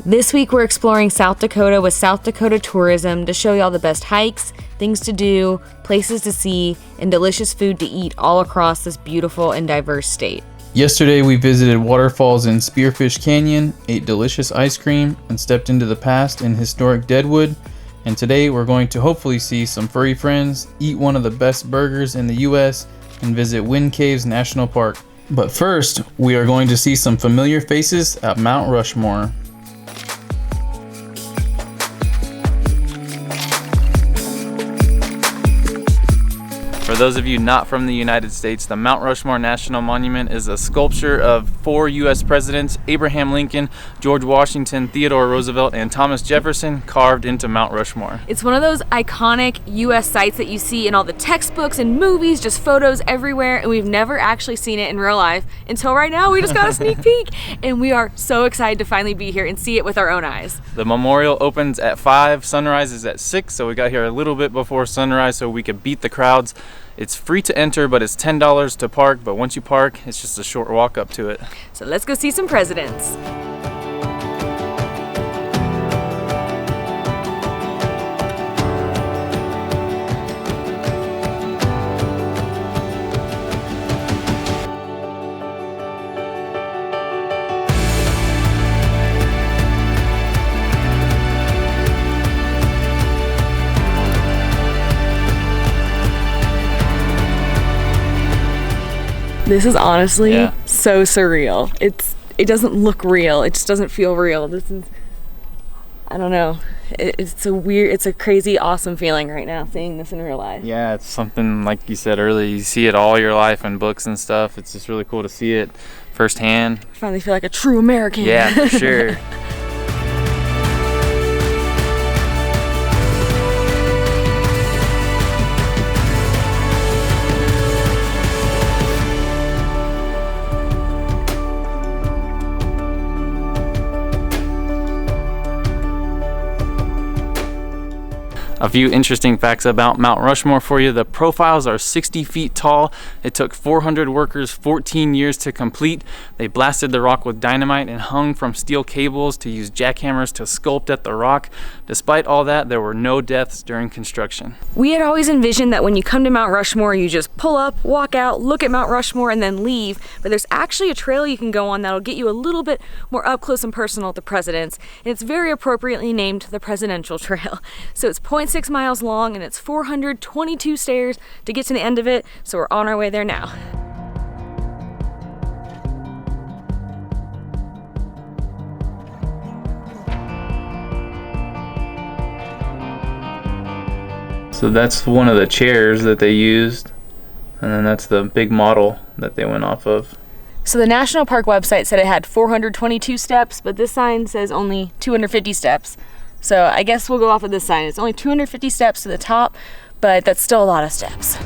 This week we're exploring South Dakota with South Dakota Tourism to show you all the best hikes, things to do, places to see, and delicious food to eat all across this beautiful and diverse state. Yesterday we visited waterfalls in Spearfish Canyon, ate delicious ice cream, and stepped into the past in historic Deadwood. And today we're going to hopefully see some furry friends, eat one of the best burgers in the US, and visit Wind Caves National Park. But first, we are going to see some familiar faces at Mount Rushmore. For those of you not from the United States, the Mount Rushmore National Monument is a sculpture of 4 U.S. presidents, Abraham Lincoln, George Washington, Theodore Roosevelt, and Thomas Jefferson, carved into Mount Rushmore. It's one of those iconic U.S. sites that you see in all the textbooks and movies, just photos everywhere, and we've never actually seen it in real life until right now. We just got a sneak peek, and we are so excited to finally be here and see it with our own eyes. The memorial opens at 5, sunrise is at 6, so we got here a little bit before sunrise so we could beat the crowds. It's free to enter, but it's $10 to park, but once you park, it's just a short walk up to it. So let's go see some presidents. This is honestly so surreal. It doesn't look real. It just doesn't feel real. This is, I don't know. It's a weird, it's a crazy, awesome feeling right now seeing this in real life. Yeah, it's something like you said earlier. You see it all your life in books and stuff. It's just really cool to see it firsthand. I finally feel like a true American. Yeah, for sure. A few interesting facts about Mount Rushmore for you. The profiles are 60 feet tall. It took 400 workers 14 years to complete. They blasted the rock with dynamite and hung from steel cables to use jackhammers to sculpt at the rock. Despite all that, there were no deaths during construction. We had always envisioned that when you come to Mount Rushmore, you just pull up, walk out, look at Mount Rushmore, and then leave. But there's actually a trail you can go on that'll get you a little bit more up close and personal with the presidents. And it's very appropriately named the Presidential Trail. So it's 0.6 miles long and it's 422 stairs to get to the end of it. So we're on our way there now. So that's one of the chairs that they used, and then that's the big model that they went off of. So the National Park website said it had 422 steps, but this sign says only 250 steps. So I guess we'll go off of this sign. It's only 250 steps to the top, but that's still a lot of steps.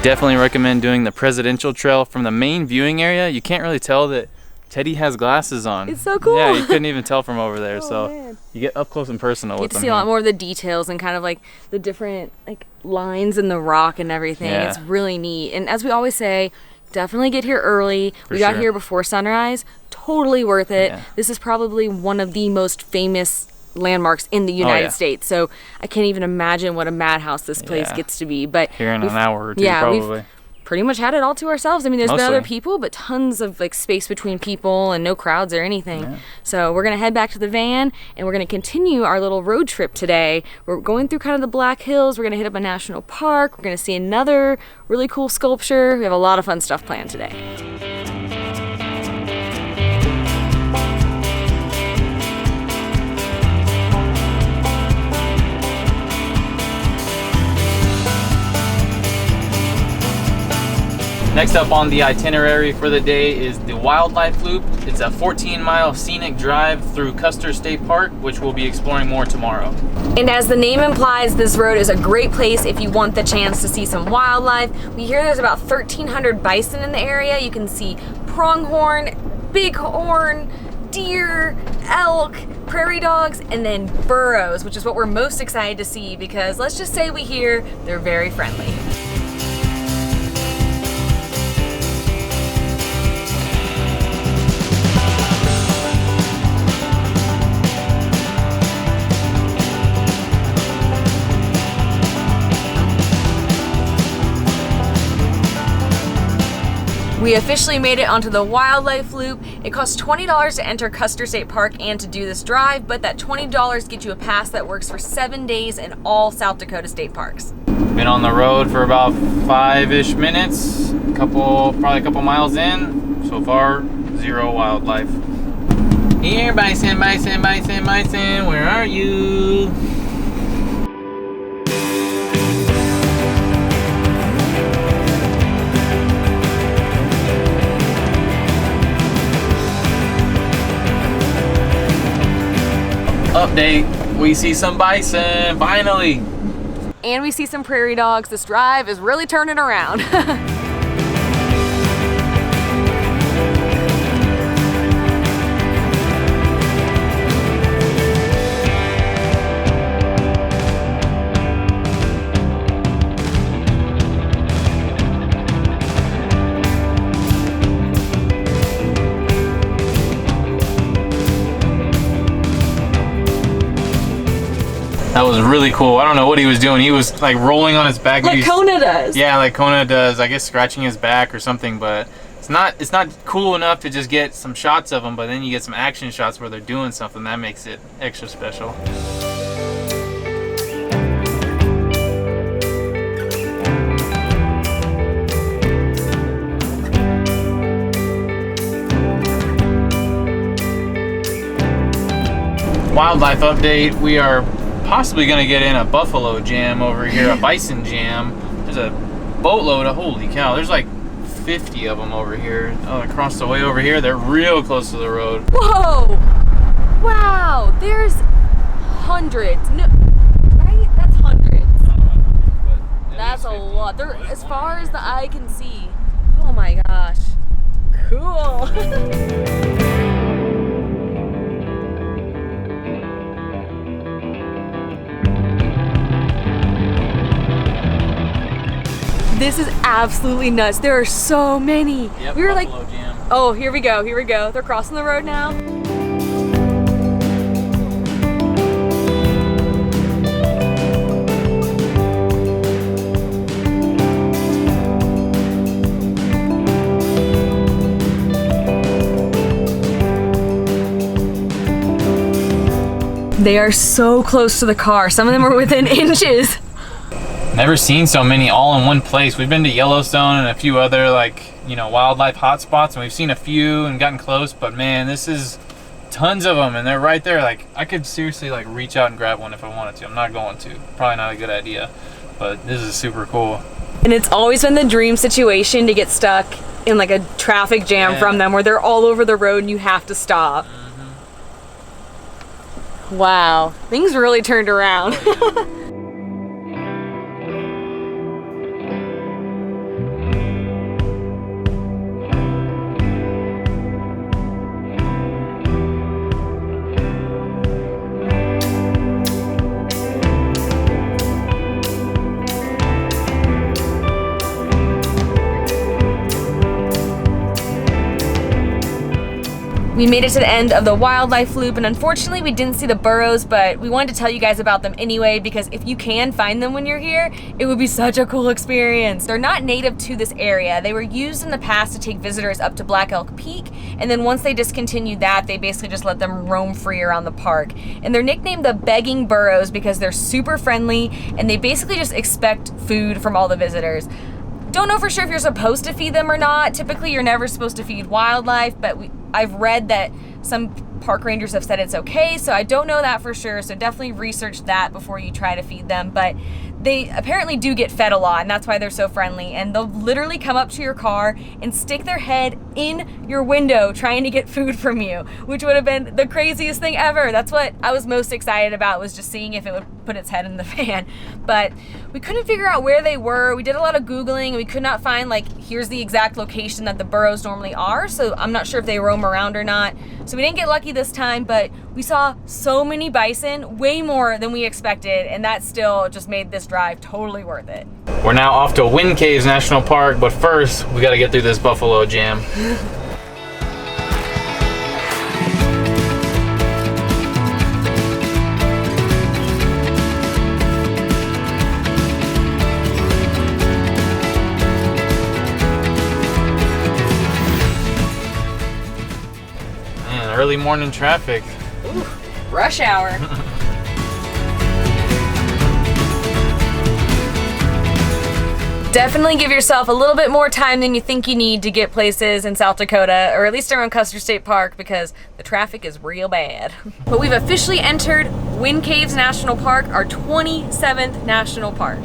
Definitely recommend doing the Presidential Trail. From the main viewing area, you can't really tell that Teddy has glasses on. It's so cool. Yeah, you couldn't even tell from over there. Man. You get up close and personal with them. You get to see a lot more of the details and kind of like the different like lines in the rock and everything. Yeah. It's really neat. And as we always say, definitely get here early. We got here before sunrise. Totally worth it. Yeah. This is probably one of the most famous landmarks in the United States, so I can't even imagine what a madhouse this place gets to be. But here in an hour or two, probably. We've pretty much had it all to ourselves. I mean, there's been other people, but tons of like space between people and no crowds or anything. Yeah. So we're gonna head back to the van and we're gonna continue our little road trip today. We're going through kind of the Black Hills. We're gonna hit up a national park. We're gonna see another really cool sculpture. We have a lot of fun stuff planned today. Next up on the itinerary for the day is the Wildlife Loop. It's a 14-mile scenic drive through Custer State Park, which we'll be exploring more tomorrow. And as the name implies, this road is a great place if you want the chance to see some wildlife. We hear there's about 1,300 bison in the area. You can see pronghorn, bighorn, deer, elk, prairie dogs, and then burros, which is what we're most excited to see because let's just say we hear they're very friendly. We officially made it onto the Wildlife Loop. It costs $20 to enter Custer State Park and to do this drive, but that $20 gets you a pass that works for 7 days in all South Dakota state parks. Been on the road for about 5-ish minutes, probably a couple miles in. So far, zero wildlife. Here, bison, bison, bison, bison, where are you? Update, we see some bison, finally. And we see some prairie dogs. This drive is really turning around. That was really cool. I don't know what he was doing. He was like rolling on his back. Like Kona does. Yeah, like Kona does. I guess scratching his back or something, but it's not cool enough to just get some shots of him, but then you get some action shots where they're doing something. That makes it extra special. Wildlife update. We are possibly gonna get in a buffalo jam over here, a bison jam. There's a boatload of, holy cow, there's like 50 of them over here. Oh, across the way over here, they're real close to the road. Whoa! Wow, there's hundreds. No, right? That's hundreds. That's a lot. They're as far as the eye can see. Oh my gosh. Cool. This is absolutely nuts. There are so many. Yep, we were like, jam. oh, here we go, here we go. They're crossing the road now. They are so close to the car. Some of them are within inches. Never seen so many all in one place. We've been to Yellowstone and a few other wildlife hotspots, and we've seen a few and gotten close, but man, this is tons of them and they're right there. Like, I could seriously reach out and grab one if I wanted to. I'm not going to. Probably not a good idea, but this is super cool. And it's always been the dream situation to get stuck in like a traffic jam from them where they're all over the road and you have to stop. Mm-hmm. Wow, things really turned around. We made it to the end of the Wildlife Loop, and unfortunately we didn't see the burros, but we wanted to tell you guys about them anyway, because if you can find them when you're here, it would be such a cool experience. They're not native to this area. They were used in the past to take visitors up to Black Elk Peak, and then once they discontinued that, they basically just let them roam free around the park. And they're nicknamed the begging burros because they're super friendly, and they basically just expect food from all the visitors. Don't know for sure if you're supposed to feed them or not. Typically, you're never supposed to feed wildlife, but I've read that some park rangers have said it's okay, so I don't know that for sure, so definitely research that before you try to feed them. But they apparently do get fed a lot, and that's why they're so friendly. And they'll literally come up to your car and stick their head in your window trying to get food from you, which would have been the craziest thing ever. That's what I was most excited about, was just seeing if it would put its head in the fan. But we couldn't figure out where they were. We did a lot of Googling, and we could not find, like, here's the exact location that the burrows normally are, so I'm not sure if they roam around or not. So we didn't get lucky this time, but we saw so many bison, way more than we expected, and that still just made this drive totally worth it. We're now off to Wind Caves National Park, but first we got to get through this buffalo jam. Man, early morning traffic. Ooh, rush hour. Definitely give yourself a little bit more time than you think you need to get places in South Dakota, or at least around Custer State Park, because the traffic is real bad. But we've officially entered Wind Caves National Park, our 27th national park.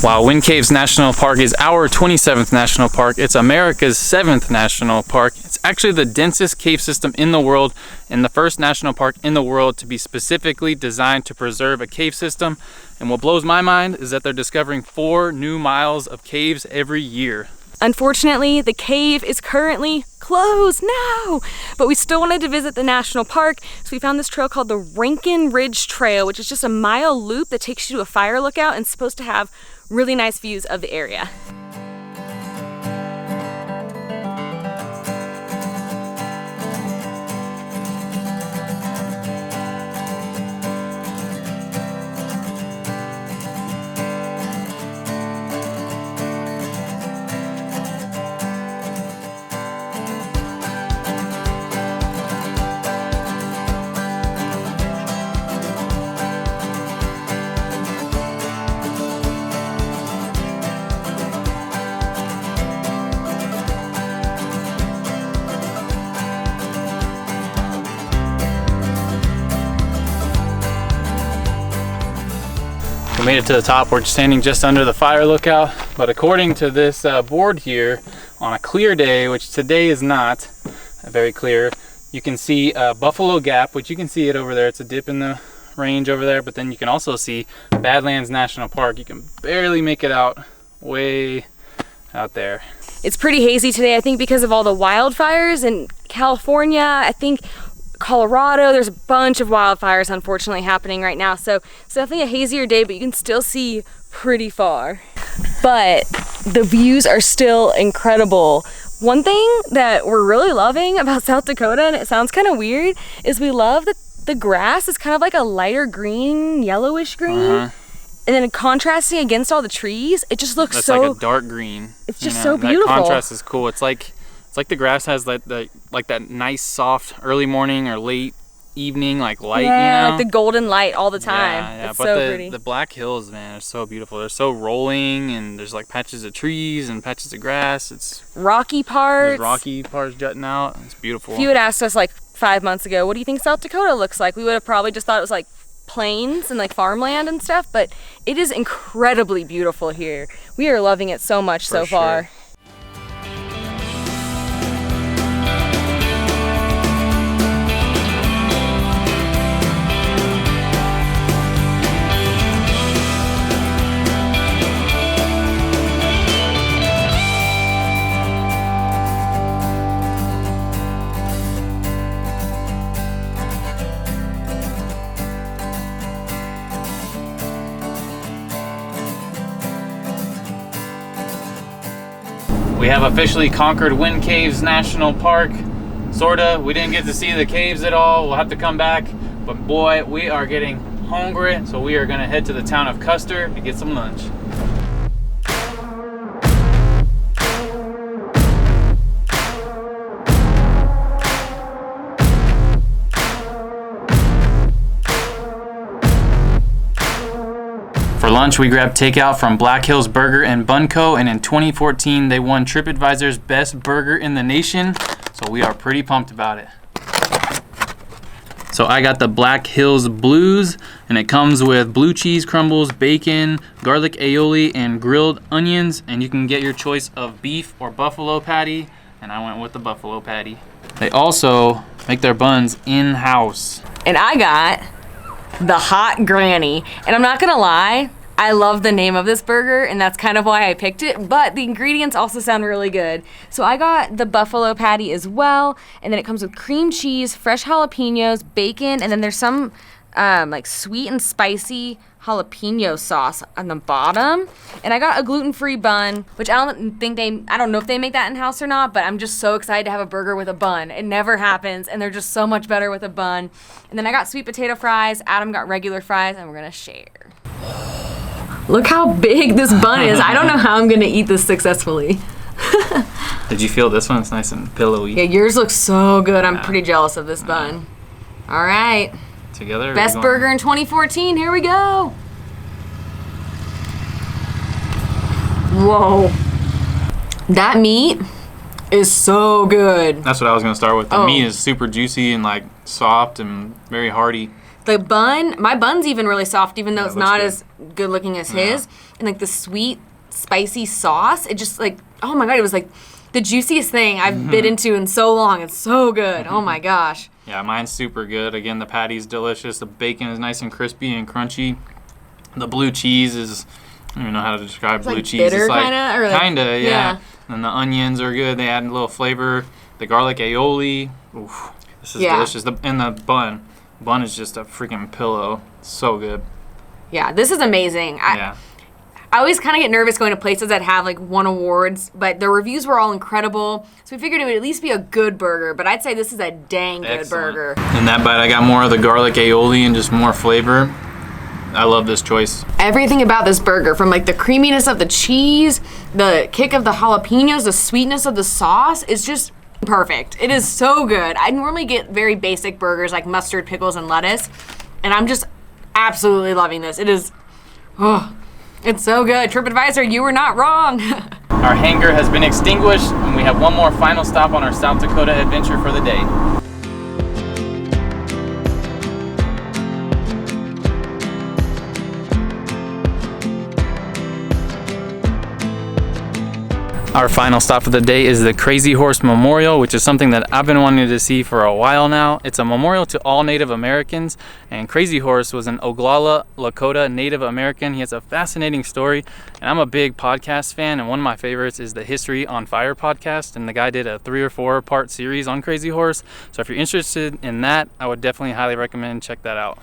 While Wind Caves National Park is our 27th national park, it's America's 7th national park. It's actually the densest cave system in the world and the first national park in the world to be specifically designed to preserve a cave system. And what blows my mind is that they're discovering 4 new miles of caves every year. Unfortunately, the cave is currently closed now, but we still wanted to visit the national park, so we found this trail called the Rankin Ridge Trail, which is just a mile loop that takes you to a fire lookout and is supposed to have really nice views of the area. We made it to the top. We're standing just under the fire lookout, but according to this board here, on a clear day, which today is not very clear, you can see Buffalo Gap, which you can see it over there. It's a dip in the range over there, but then you can also see Badlands National Park. You can barely make it out way out there. It's pretty hazy today, I think, because of all the wildfires in California. I think Colorado, there's a bunch of wildfires unfortunately happening right now, so it's definitely a hazier day, but you can still see pretty far. But the views are still incredible. One thing that we're really loving about South Dakota, and it sounds kind of weird, is we love that the grass is kind of like a lighter green, yellowish green. And then contrasting against all the trees, it just looks so like a dark green. It's just so beautiful. That contrast is cool. It's like the grass has like that nice soft early morning or late evening like light, yeah, you know? Like the golden light all the time. Yeah, it's but so pretty. The Black Hills, man, are so beautiful. They're so rolling, and there's like patches of trees and patches of grass. It's rocky parts. There's rocky parts jutting out. It's beautiful. If you had asked us like 5 months ago, what do you think South Dakota looks like? We would have probably just thought it was like plains and like farmland and stuff, but it is incredibly beautiful here. We are loving it so much so far. We have officially conquered Wind Caves National Park. Sorta. We didn't get to see the caves at all. We'll have to come back. But boy, we are getting hungry, so we are gonna head to the town of Custer to get some lunch. For lunch, we grabbed takeout from Black Hills Burger and Bun Co. And in 2014, they won TripAdvisor's Best Burger in the Nation. So we are pretty pumped about it. So I got the Black Hills Blues, and it comes with blue cheese crumbles, bacon, garlic aioli, and grilled onions. And you can get your choice of beef or buffalo patty, and I went with the buffalo patty. They also make their buns in-house. And I got the Hot Granny. And I'm not gonna lie, I love the name of this burger, and that's kind of why I picked it, but the ingredients also sound really good. So I got the buffalo patty as well, and then it comes with cream cheese, fresh jalapenos, bacon, and then there's some like sweet and spicy jalapeno sauce on the bottom. And I got a gluten-free bun, which I don't know if they make that in-house or not, but I'm just so excited to have a burger with a bun. It never happens, and they're just so much better with a bun. And then I got sweet potato fries, Adam got regular fries, and we're gonna share. Look how big this bun is. I don't know how I'm gonna eat this successfully. Did you feel this one? It's nice and pillowy. Yeah, yours looks so good. I'm pretty jealous of this bun. All right. Together. Best burger in 2014. Here we go. Whoa. That meat is so good. That's what I was gonna start with. The meat is super juicy and like soft and very hearty. The bun, my bun's even really soft, even though it's not as good looking as his. And like the sweet, spicy sauce, it just like, oh my God, it was like the juiciest thing I've bit into in so long. It's so good. Oh my gosh. Yeah, mine's super good. Again, the patty's delicious. The bacon is nice and crispy and crunchy. The blue cheese is, I don't even know how to describe blue cheese. Bitter, it's like kinda, yeah. And the onions are good. They add a little flavor. The garlic aioli, oof, this is delicious. And the bun is just a freaking pillow. So good. Yeah, this is amazing. I always kind of get nervous going to places that have like won awards, but the reviews were all incredible. So we figured it would at least be a good burger, but I'd say this is a dang good burger. In that bite, I got more of the garlic aioli and just more flavor. I love this choice. Everything about this burger, from like the creaminess of the cheese, the kick of the jalapenos, the sweetness of the sauce, is just perfect. It is so good. I normally get very basic burgers like mustard, pickles, and lettuce, and I'm just absolutely loving this. It is, it's so good. TripAdvisor, you were not wrong. Our hangar has been extinguished, and we have one more final stop on our South Dakota adventure for the day. Our final stop of the day is the Crazy Horse Memorial, which is something that I've been wanting to see for a while now. It's a memorial to all Native Americans, and Crazy Horse was an Oglala Lakota Native American. He has a fascinating story, and I'm a big podcast fan, and one of my favorites is the History on Fire podcast, and the guy did a 3 or 4 part series on Crazy Horse. So if you're interested in that, I would definitely highly recommend check that out.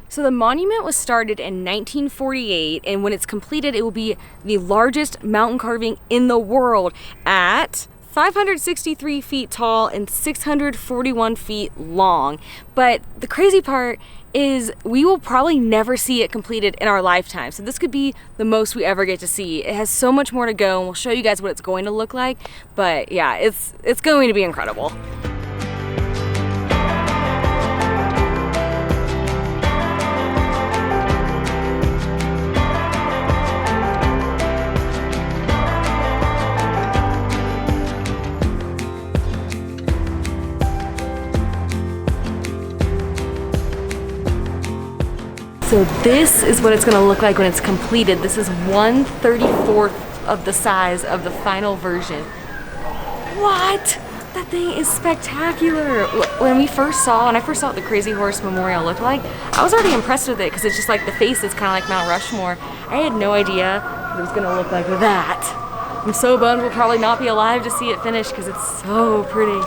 So the monument was started in 1948, and when it's completed, it will be the largest mountain carving in the world at 563 feet tall and 641 feet long. But the crazy part is we will probably never see it completed in our lifetime. So this could be the most we ever get to see. It has so much more to go, and we'll show you guys what it's going to look like. But yeah, it's going to be incredible. So this is what it's gonna look like when it's completed. This is 1/34 of the size of the final version. What? That thing is spectacular. When I first saw what the Crazy Horse Memorial looked like, I was already impressed with it because it's just like the face is kind of like Mount Rushmore. I had no idea what it was gonna look like with that. I'm so bummed we'll probably not be alive to see it finished because it's so pretty.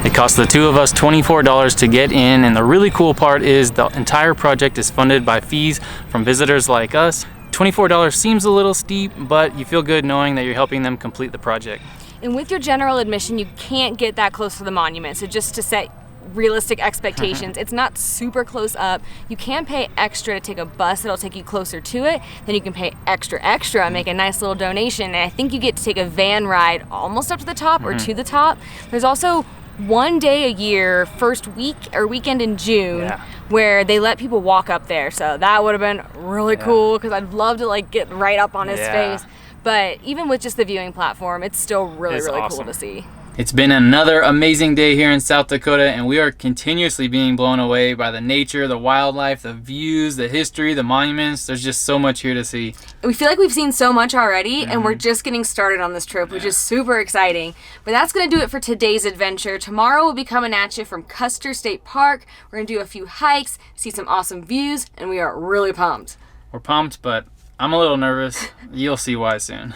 It cost the two of us $24 to get in, and the really cool part is the entire project is funded by fees from visitors like us. $24 seems a little steep, but you feel good knowing that you're helping them complete the project. And with your general admission, you can't get that close to the monument. So just to set realistic expectations. It's not super close up. You can pay extra to take a bus that'll take you closer to it. Then you can pay extra and make a nice little donation. And I think you get to take a van ride almost up to the top or to the top. There's also one day a year, first week or weekend in June, where they let people walk up there. So that would have been really cool, because I'd love to like get right up on his face. But even with just the viewing platform, it's still really awesome. Cool to see. It's been another amazing day here in South Dakota, and we are continuously being blown away by the nature, the wildlife, the views, the history, the monuments. There's just so much here to see. We feel like we've seen so much already, and we're just getting started on this trip, which is super exciting. But that's going to do it for today's adventure. Tomorrow we'll be coming at you from Custer State Park. We're going to do a few hikes, see some awesome views, and we are really pumped. We're pumped, but I'm a little nervous. You'll see why soon.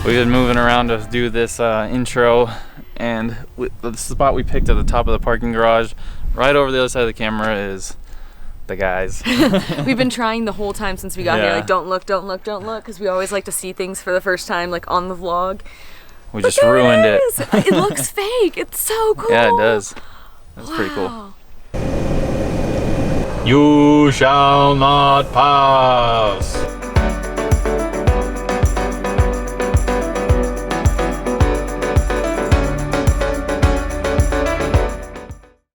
We've been moving around to do this intro, and the spot we picked at the top of the parking garage, right over the other side of the camera, is the guys. We've been trying the whole time since we got here, like don't look, because we always like to see things for the first time, like on the vlog. We just ruined it. It looks fake. It's so cool. Yeah, it does. That's pretty cool. You shall not pass.